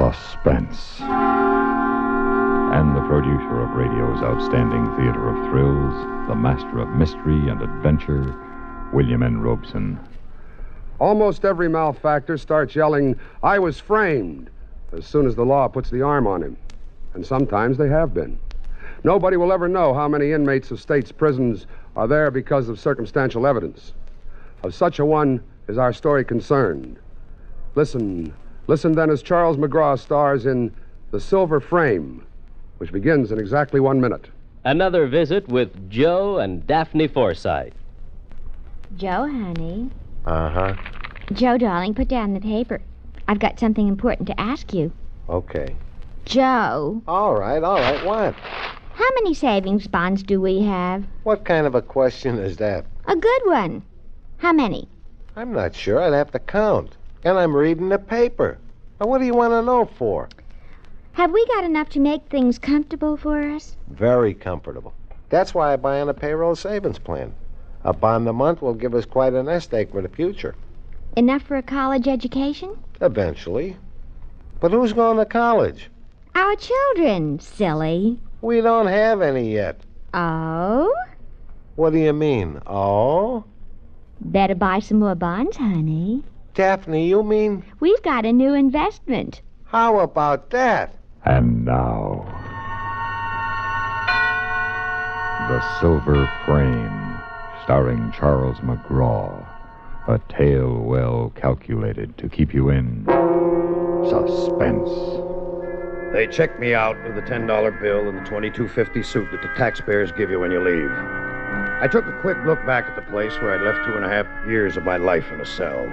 Suspense. And the producer of radio's outstanding theater of thrills, the master of mystery and adventure, William N. Robeson. Almost every malefactor starts yelling, "I was framed," as soon as the law puts the arm on him. And sometimes they have been. Nobody will ever know how many inmates of state's prisons are there because of circumstantial evidence. Of such a one is our story concerned. Listen then as Charles McGraw stars in The Silver Frame, which begins in exactly 1 minute. Another visit with Joe and Daphne Forsythe. Joe, honey. Uh-huh. Joe, darling, put down the paper. I've got something important to ask you. Okay. Joe. All right. What? How many savings bonds do we have? What kind of a question is that? A good one. How many? I'm not sure. I'd have to count. And I'm reading the paper. Now, what do you want to know for? Have we got enough to make things comfortable for us? Very comfortable. That's why I buy on a payroll savings plan. A bond a month will give us quite a nest egg for the future. Enough for a college education? Eventually. But who's going to college? Our children, silly. We don't have any yet. Oh? What do you mean, oh? Better buy some more bonds, honey. Daphne, you mean? We've got a new investment. How about that? And now, The Silver Frame, starring Charles McGraw. A tale well calculated to keep you in suspense. They checked me out with the $10 bill and the $22.50 suit that the taxpayers give you when you leave. I took a quick look back at the place where I'd left 2.5 years of my life in a cell.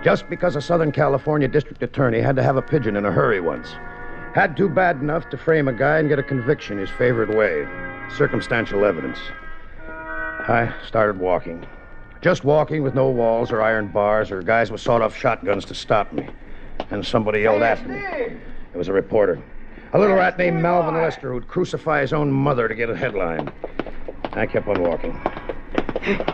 Just because a Southern California district attorney had to have a pigeon in a hurry once. Had to bad enough to frame a guy and get a conviction his favorite way. Circumstantial evidence. I started walking. Just walking with no walls or iron bars or guys with sawed-off shotguns to stop me. And somebody yelled after me. It was a reporter. A little rat named Malvin Lester who'd crucify his own mother to get a headline. I kept on walking.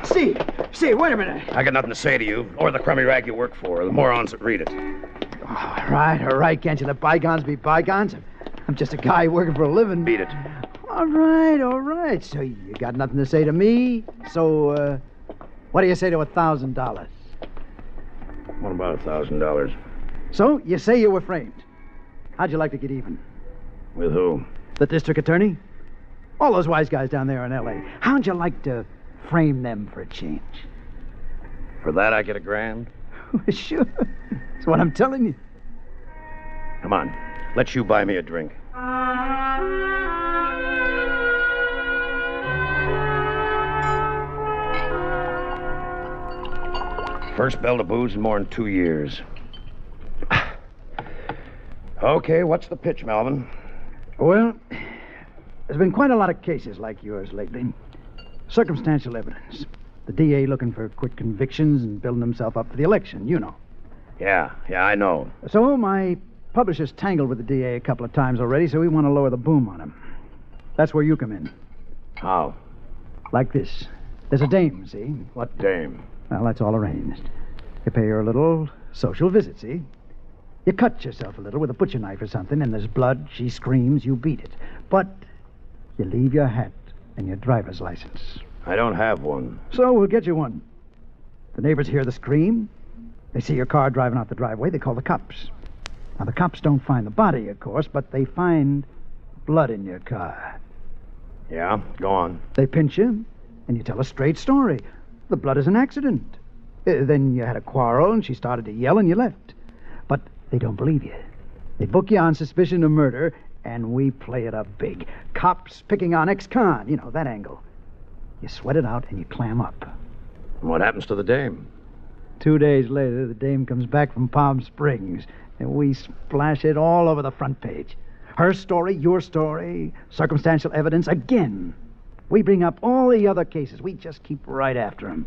Steve, wait a minute. I got nothing to say to you, or the crummy rag you work for, or the morons that read it. All right. Can't you let bygones be bygones? I'm just a guy working for a living. Beat it. All right. So you got nothing to say to me? So, what do you say to $1,000? What about $1,000? So, you say you were framed. How'd you like to get even? With who? The district attorney? All those wise guys down there in L.A. How'd you like to frame them for a change? For that I get $1,000? Sure. That's what I'm telling you. Come on, let you buy me a drink. First bell to booze in more than 2 years. Okay, what's the pitch, Malvin? Well, there's been quite a lot of cases like yours lately. Circumstantial evidence. The DA looking for quick convictions and building himself up for the election, you know. Yeah, I know. So my publisher's tangled with the DA a couple of times already, so we want to lower the boom on him. That's where you come in. How? Like this. There's a dame, see? What dame? Well, that's all arranged. You pay her a little social visit, see? You cut yourself a little with a butcher knife or something, and there's blood, she screams, you beat it. But you leave your hat and your driver's license. I don't have one. So we'll get you one. The neighbors hear the scream. They see your car driving out the driveway. They call the cops. Now, the cops don't find the body, of course, but they find blood in your car. Yeah, go on. They pinch you, and you tell a straight story. The blood is an accident. Then you had a quarrel, and she started to yell, and you left. But they don't believe you. They book you on suspicion of murder, and we play it up big. Cops picking on ex-con, you know, that angle. You sweat it out, and you clam up. And what happens to the dame? 2 days later, the dame comes back from Palm Springs, and we splash it all over the front page. Her story, your story, circumstantial evidence, again. We bring up all the other cases. We just keep right after them.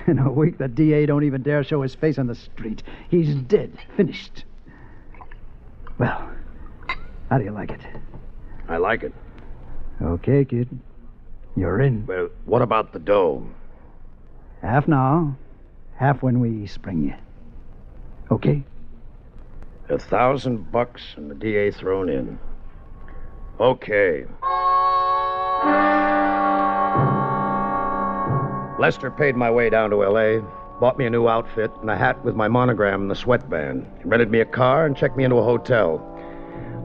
In a week, the DA don't even dare show his face on the street. He's dead. Finished. Well, how do you like it? I like it. Okay, kid. You're in. Well, what about the dough? Half now, half when we spring you. Okay? $1,000 and the DA thrown in. Okay. Lester paid my way down to L.A., bought me a new outfit and a hat with my monogram and the sweatband. He rented me a car and checked me into a hotel.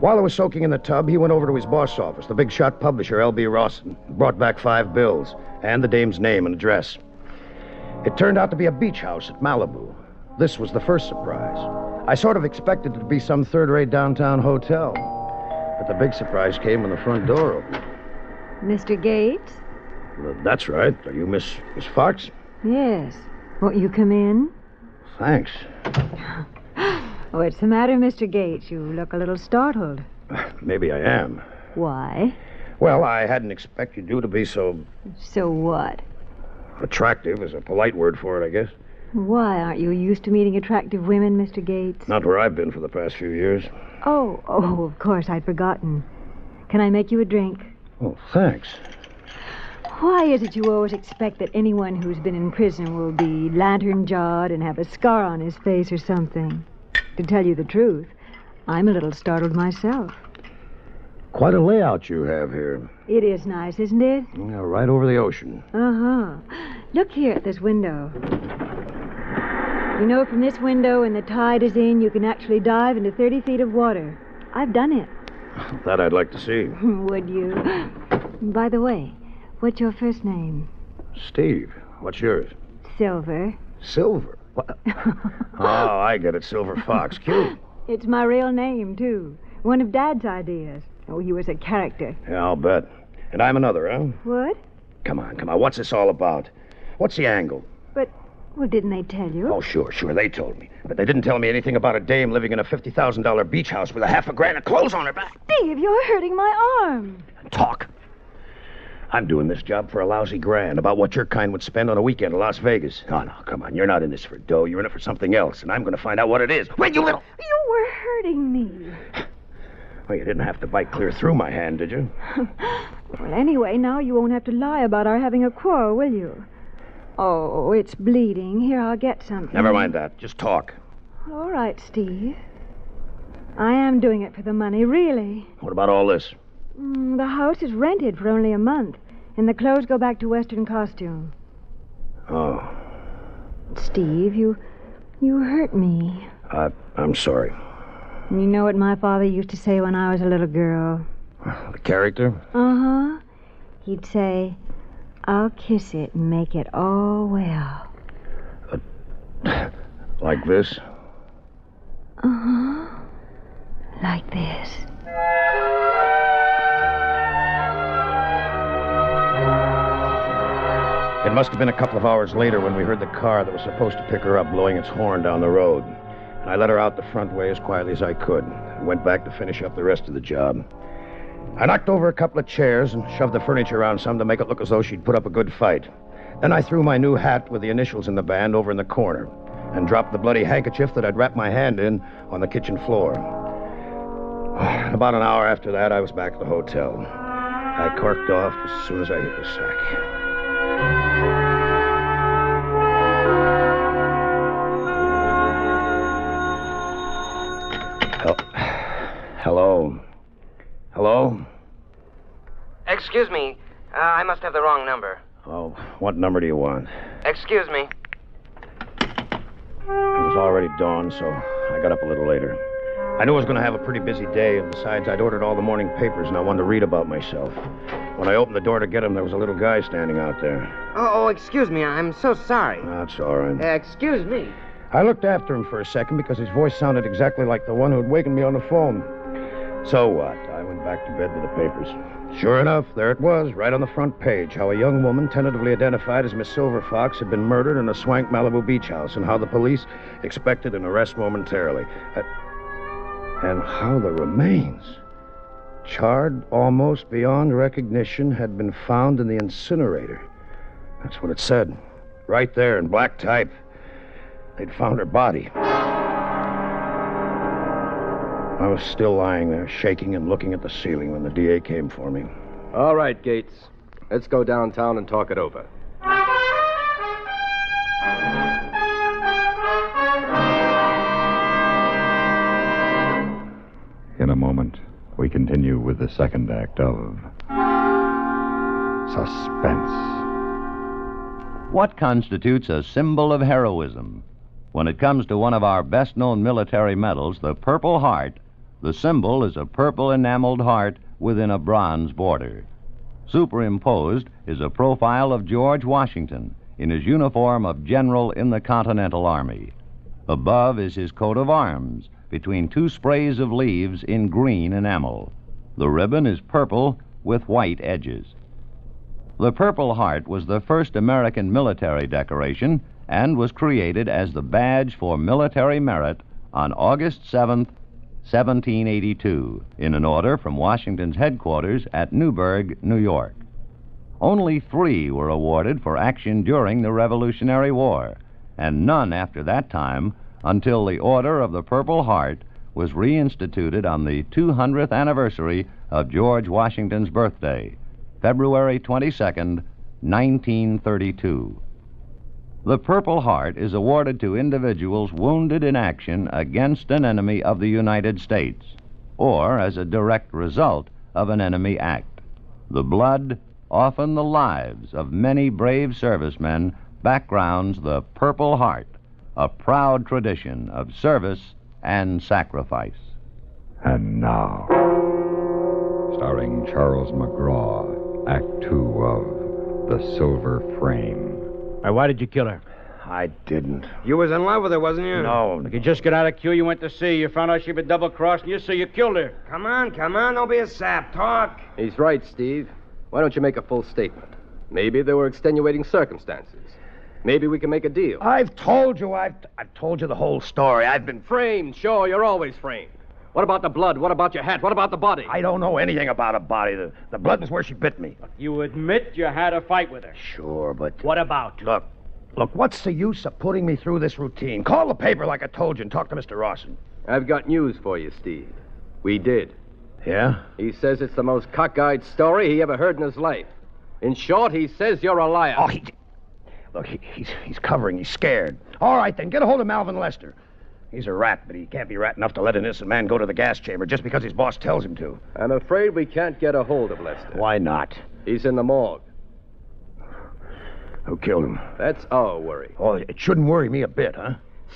While I was soaking in the tub, he went over to his boss office, the big shot publisher, L.B. Rawson, brought back 5 bills and the dame's name and address. It turned out to be a beach house at Malibu. This was the first surprise. I sort of expected it to be some third-rate downtown hotel. But the big surprise came when the front door opened. Mr. Gates? Well, that's right. Are you Miss Fox? Yes. Won't you come in? Thanks. What's the matter, Mr. Gates? You look a little startled. Maybe I am. Why? Well, I hadn't expected you to be so... So what? Attractive is a polite word for it, I guess. Why, aren't you used to meeting attractive women, Mr. Gates? Not where I've been for the past few years. Oh, of course, I'd forgotten. Can I make you a drink? Oh, thanks. Why is it you always expect that anyone who's been in prison will be lantern-jawed and have a scar on his face or something? To tell you the truth, I'm a little startled myself. Quite a layout you have here. It is nice, isn't it? Yeah, right over the ocean. Uh-huh. Look here at this window. You know, from this window, when the tide is in, you can actually dive into 30 feet of water. I've done it. That I'd like to see. Would you? By the way, what's your first name? Steve. What's yours? Silver. Silver? What? Oh, I get it. Silver Fox. Cute. It's my real name, too. One of Dad's ideas. Oh, he was a character. Yeah, I'll bet. And I'm another, huh? What? Come on. What's this all about? What's the angle? Well, didn't they tell you? Oh, sure. They told me. But they didn't tell me anything about a dame living in a $50,000 beach house with $1,000 of clothes on her back. Steve, you're hurting my arm. Talk. I'm doing this job for a lousy grand, about what your kind would spend on a weekend in Las Vegas. Oh, no, come on. You're not in this for dough. You're in it for something else, and I'm going to find out what it is. Wait, you little... You were hurting me. Well, you didn't have to bite clear through my hand, did you? Well, anyway, now you won't have to lie about our having a quarrel, will you? Oh, it's bleeding. Here, I'll get something. Never mind that. Just talk. All right, Steve. I am doing it for the money, really. What about all this? The house is rented for only a month, and the clothes go back to Western costume. Oh. Steve, you hurt me. I'm sorry. You know what my father used to say when I was a little girl? The character? Uh-huh. He'd say, I'll kiss it and make it all well. Like this? Uh-huh. Like this. It must have been a couple of hours later when we heard the car that was supposed to pick her up blowing its horn down the road. And I let her out the front way as quietly as I could and went back to finish up the rest of the job. I knocked over a couple of chairs and shoved the furniture around some to make it look as though she'd put up a good fight. Then I threw my new hat with the initials in the band over in the corner and dropped the bloody handkerchief that I'd wrapped my hand in on the kitchen floor. About an hour after that, I was back at the hotel. I corked off as soon as I hit the sack. Hello? Hello? Excuse me. I must have the wrong number. Oh, what number do you want? Excuse me. It was already dawn, so I got up a little later. I knew I was going to have a pretty busy day, and besides, I'd ordered all the morning papers, and I wanted to read about myself. When I opened the door to get him, there was a little guy standing out there. Oh, excuse me. I'm so sorry. That's all right. Excuse me. I looked after him for a second because his voice sounded exactly like the one who had wakened me on the phone. So what? I went back to bed with the papers. Sure enough, there it was, right on the front page, how a young woman, tentatively identified as Miss Silver Fox, had been murdered in a swank Malibu beach house, and how the police expected an arrest momentarily. And how the remains, charred almost beyond recognition, had been found in the incinerator. That's what it said, right there in black type. They'd found her body. I was still lying there, shaking and looking at the ceiling when the DA came for me. All right, Gates. Let's go downtown and talk it over. moment, we continue with the second act of Suspense. What constitutes a symbol of heroism? When it comes to one of our best-known military medals, the Purple Heart, the symbol is a purple enameled heart within a bronze border. Superimposed is a profile of George Washington in his uniform of general in the Continental Army. Above is his coat of arms, between two sprays of leaves in green enamel. The ribbon is purple with white edges. The Purple Heart was the first American military decoration and was created as the badge for military merit on August 7th, 1782, in an order from Washington's headquarters at Newburgh, New York. Only 3 were awarded for action during the Revolutionary War, and none after that time until the Order of the Purple Heart was reinstituted on the 200th anniversary of George Washington's birthday, February 22nd, 1932. The Purple Heart is awarded to individuals wounded in action against an enemy of the United States, or as a direct result of an enemy act. The blood, often the lives of many brave servicemen, backgrounds the Purple Heart, a proud tradition of service and sacrifice. And now, starring Charles McGraw, Act 2 of The Silver Frame. Why did you kill her? I didn't. You was in love with her, wasn't you? No. You just got out of queue, you went to see. You found out she'd been double-crossing you, so you killed her. Come on, don't be a sap. Talk. He's right, Steve. Why don't you make a full statement? Maybe there were extenuating circumstances. Maybe we can make a deal. I've told you the whole story. I've been Framed, sure, you're always framed. What about the blood? What about your hat? What about the body? I don't know anything about a body. The blood was where she bit me. You admit you had a fight with her. Sure, but... What about? Look, what's the use of putting me through this routine? Call the paper like I told you and talk to Mr. Rawson. I've got news for you, Steve. We did. Yeah? He says it's the most cockeyed story he ever heard in his life. In short, he says you're a liar. Oh, he's covering. He's scared. All right, then, get a hold of Malvin Lester. He's a rat, but he can't be rat enough to let an innocent man go to the gas chamber just because his boss tells him to. I'm afraid we can't get a hold of Lester. Why not? He's in the morgue. Who killed him? That's our worry. Oh, it shouldn't worry me a bit, huh?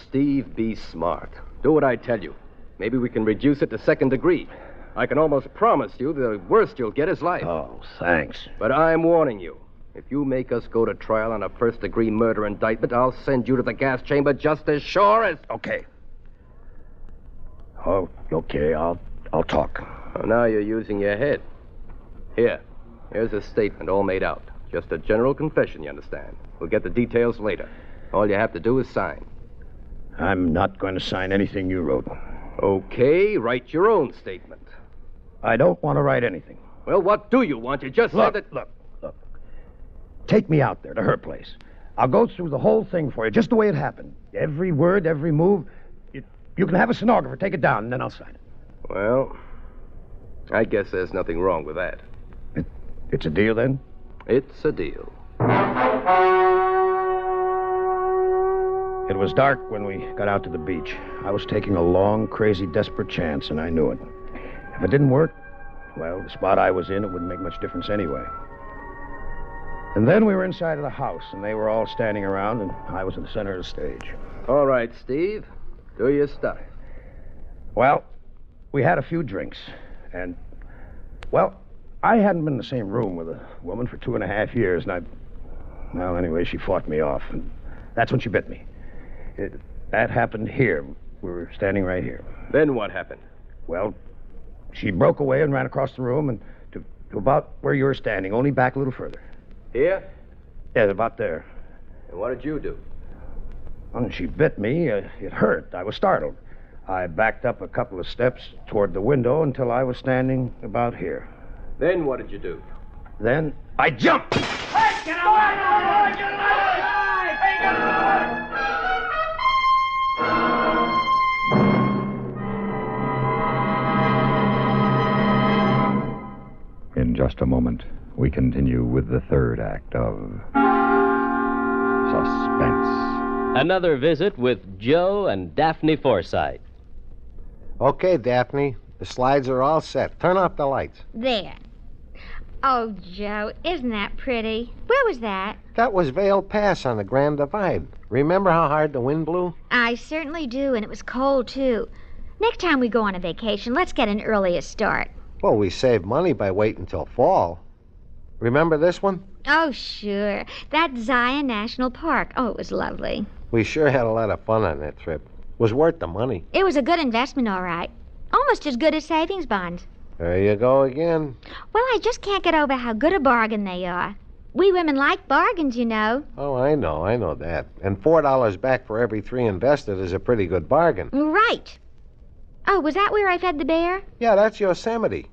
Steve, be smart. Do what I tell you. Maybe we can reduce it to second degree. I can almost promise you the worst you'll get is life. Oh, thanks. But I'm warning you. If you make us go to trial on a first-degree murder indictment, I'll send you to the gas chamber just as sure as... Okay. Oh, okay, I'll talk. Oh, now you're using your head. Here's a statement all made out. Just a general confession, you understand. We'll get the details later. All you have to do is sign. I'm not going to sign anything you wrote. Okay, write your own statement. I don't want to write anything. Well, what do you want? You just said that... Look. Take me out there to her place. I'll go through the whole thing for you, just the way it happened. Every word, every move. You can have a stenographer take it down, and then I'll sign it. Well, I guess there's nothing wrong with that. It's a deal, then? It's a deal. It was dark when we got out to the beach. I was taking a long, crazy, desperate chance, and I knew it. If it didn't work, well, the spot I was in, it wouldn't make much difference anyway. And then we were inside of the house, and they were all standing around, and I was in the center of the stage. All right, Steve. Do your stuff. Well, we had a few drinks, and, well, I hadn't been in the same room with a woman for 2.5 years, and well, anyway, she fought me off, and that's when she bit me. That happened here. We were standing right here. Then what happened? Well, she broke away and ran across the room and to about where you were standing, only back a little further. Here? Yeah, about there. And what did you do? When she bit me, it hurt. I was startled. I backed up a couple of steps toward the window until I was standing about here. Then what did you do? Then I jumped. Hey, get away! Get away! Hey, get away! In just a moment, we continue with the third act of Suspense. Another visit with Joe and Daphne Forsythe. Okay, Daphne. The slides are all set. Turn off the lights. There. Oh, Joe, isn't that pretty? Where was that? That was Vale Pass on the Grand Divide. Remember how hard the wind blew? I certainly do, and it was cold, too. Next time we go on a vacation, let's get an earlier start. Well, we saved money by waiting till fall. Remember this one? Oh, sure. That's Zion National Park. Oh, it was lovely. We sure had a lot of fun on that trip. Was worth the money. It was a good investment, all right. Almost as good as savings bonds. There you go again. Well, I just can't get over how good a bargain they are. We women like bargains, you know. Oh, I know that. And $4 back for every 3 invested is a pretty good bargain. Right. Oh, was that where I fed the bear? Yeah, that's Yosemite.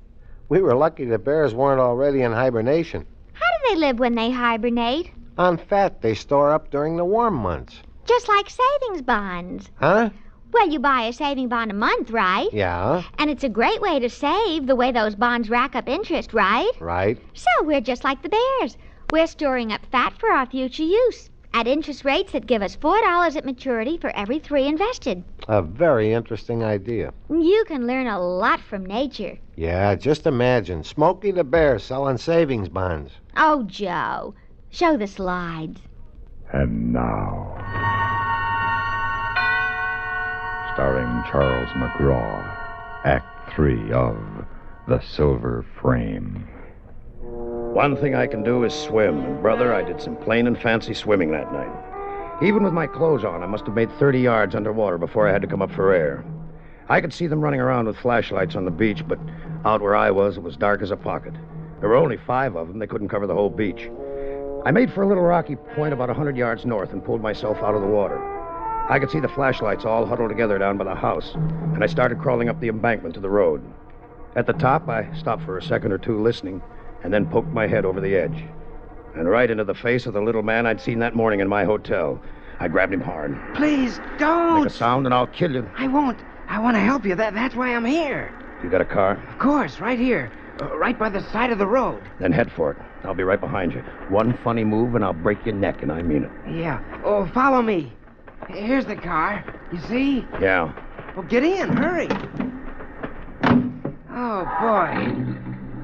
We were lucky the bears weren't already in hibernation. How do they live when they hibernate? On fat they store up during the warm months. Just like savings bonds. Huh? Well, you buy a saving bond a month, right? Yeah. And it's a great way to save, the way those bonds rack up interest, right? Right. So we're just like the bears. We're storing up fat for our future use at interest rates that give us $4 at maturity for every 3 invested. A very interesting idea. You can learn a lot from nature. Yeah, just imagine. Smokey the Bear selling savings bonds. Oh, Joe, show the slides. And now, starring Charles McGraw, Act 3 of The Silver Frame. One thing I can do is swim, and brother, I did some plain and fancy swimming that night. Even with my clothes on, I must have made 30 yards underwater before I had to come up for air. I could see them running around with flashlights on the beach, but out where I was, it was dark as a pocket. There were only 5 of them. They couldn't cover the whole beach. I made for a little rocky point about 100 yards north and pulled myself out of the water. I could see the flashlights all huddled together down by the house, and I started crawling up the embankment to the road. At the top, I stopped for a second or two listening, and then poked my head over the edge. And right into the face of the little man I'd seen that morning in my hotel. I grabbed him hard. Please, don't. Make a sound and I'll kill you. I won't. I want to help you. That's why I'm here. You got a car? Of course, right here. Right by the side of the road. Then head for it. I'll be right behind you. One funny move and I'll break your neck, and I mean it. Yeah. Oh, follow me. Here's the car. You see? Yeah. Well, get in. Hurry. Oh, boy.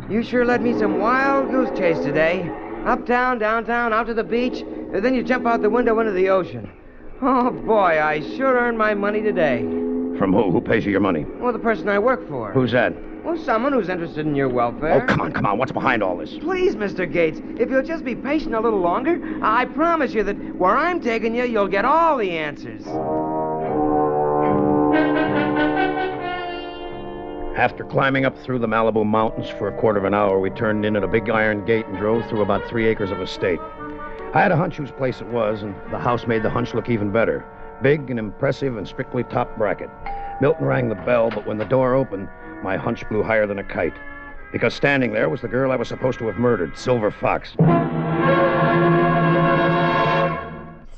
You sure led me some wild goose chase today. Uptown, downtown, out to the beach, and then you jump out the window into the ocean. Oh, boy, I sure earned my money today. From who? Who pays you your money? Well, the person I work for. Who's that? Well, someone who's interested in your welfare. Oh, come on. What's behind all this? Please, Mr. Gates, if you'll just be patient a little longer, I promise you that where I'm taking you, you'll get all the answers. After climbing up through the Malibu Mountains for a quarter of an hour, we turned in at a big iron gate and drove through about 3 acres of estate. I had a hunch whose place it was, and the house made the hunch look even better. Big and impressive and strictly top bracket. Milton rang the bell, but when the door opened, my hunch blew higher than a kite. Because standing there was the girl I was supposed to have murdered, Silver Fox.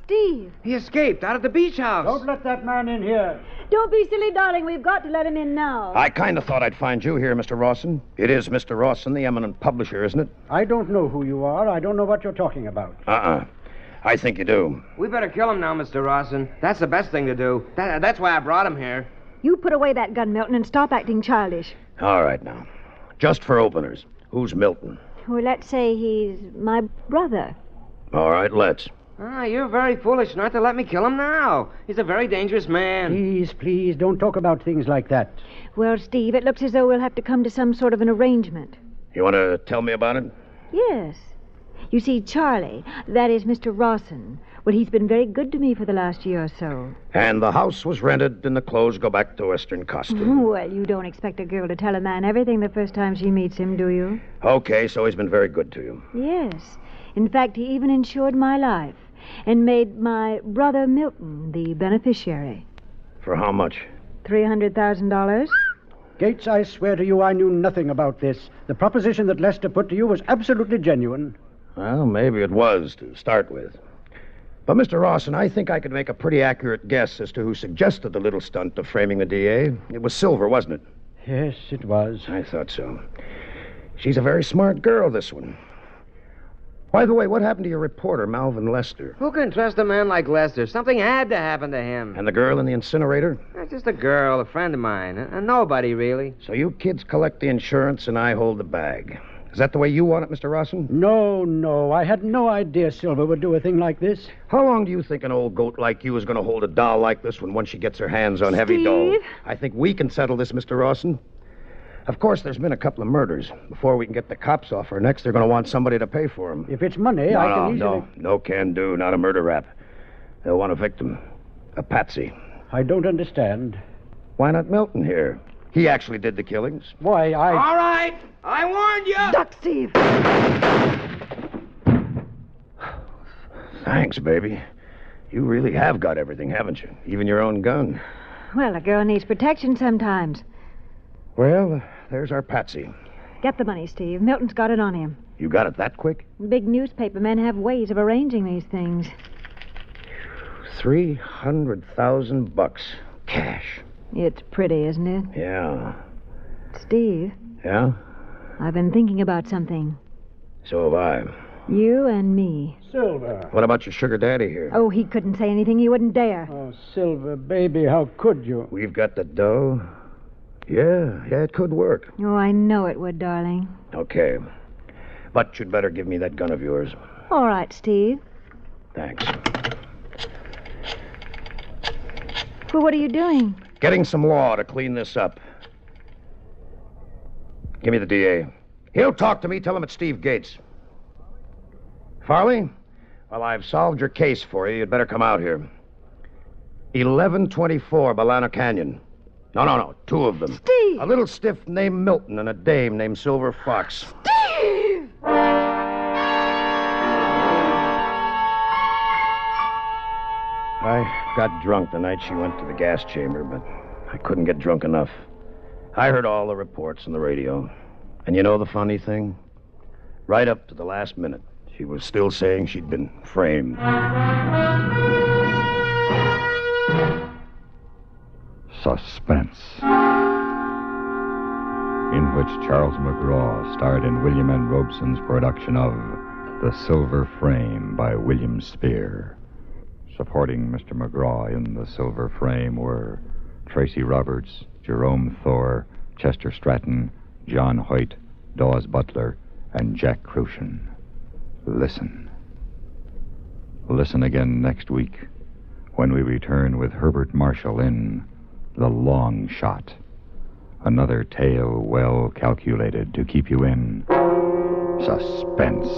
Steve. He escaped out of the beach house. Don't let that man in here. Don't be silly, darling. We've got to let him in now. I kind of thought I'd find you here, Mr. Rawson. It is Mr. Rawson, the eminent publisher, isn't it? I don't know who you are. I don't know what you're talking about. I think you do. We better kill him now, Mr. Rawson. That's the best thing to do. That's why I brought him here. You put away that gun, Milton, and stop acting childish. All right, now. Just for openers. Who's Milton? Well, let's say he's my brother. All right, let's. You're very foolish not to let me kill him now. He's a very dangerous man. Please, don't talk about things like that. Well, Steve, it looks as though we'll have to come to some sort of an arrangement. You want to tell me about it? Yes. You see, Charlie, that is Mr. Rawson. Well, he's been very good to me for the last year or so. And the house was rented and the clothes go back to Western costume. Well, you don't expect a girl to tell a man everything the first time she meets him, do you? Okay, so he's been very good to you. Yes. In fact, he even insured my life and made my brother Milton the beneficiary. For how much? $300,000. Gates, I swear to you I knew nothing about this. The proposition that Lester put to you was absolutely genuine. Well, maybe it was to start with. But, Mr. Rawson, I think I could make a pretty accurate guess as to who suggested the little stunt of framing the DA. It was Silver, wasn't it? Yes, it was. I thought so. She's a very smart girl, this one. By the way, what happened to your reporter, Malvin Lester? Who can trust a man like Lester? Something had to happen to him. And the girl in the incinerator? Just a girl, a friend of mine. Nobody, really. So you kids collect the insurance and I hold the bag. Is that the way you want it, Mr. Rawson? No. I had no idea Silver would do a thing like this. How long do you think an old goat like you is going to hold a doll like this when once she gets her hands on heavy dough? I think we can settle this, Mr. Rawson. Of course, there's been a couple of murders. Before we can get the cops off our necks, they're going to want somebody to pay for them. If it's money, I can easily... No can do. Not a murder rap. They'll want a victim. A patsy. I don't understand. Why not Milton here? He actually did the killings. Why, All right! I warned you! Duck, Steve! Thanks, baby. You really have got everything, haven't you? Even your own gun. Well, a girl needs protection sometimes. Well, there's our patsy. Get the money, Steve. Milton's got it on him. You got it that quick? Big newspaper men have ways of arranging these things. $300,000 cash. It's pretty, isn't it? Yeah. Steve. Yeah? I've been thinking about something. So have I. You and me. Silver. What about your sugar daddy here? Oh, he couldn't say anything he wouldn't dare. Oh, Silver, baby, how could you? We've got the dough. Yeah, it could work. Oh, I know it would, darling. Okay. But you'd better give me that gun of yours. All right, Steve. Thanks. Well, what are you doing? Getting some law to clean this up. Give me the DA. He'll talk to me. Tell him it's Steve Gates. Farley? Well, I've solved your case for you. You'd better come out here. 1124 Balana Canyon. No. Two of them. Steve! A little stiff named Milton and a dame named Silver Fox. Steve! I got drunk the night she went to the gas chamber, but I couldn't get drunk enough. I heard all the reports on the radio. And you know the funny thing? Right up to the last minute, she was still saying she'd been framed. Suspense, in which Charles McGraw starred in William N. Robeson's production of The Silver Frame by William Spear. Supporting Mr. McGraw in The Silver Frame were Tracy Roberts, Jerome Thor, Chester Stratton, John Hoyt, Dawes Butler, and Jack Crucian. Listen. Listen again next week when we return with Herbert Marshall in The Long Shot. Another tale well calculated to keep you in suspense.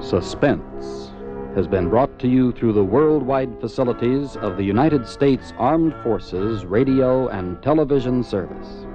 Suspense has been brought to you through the worldwide facilities of the United States Armed Forces Radio and Television Service.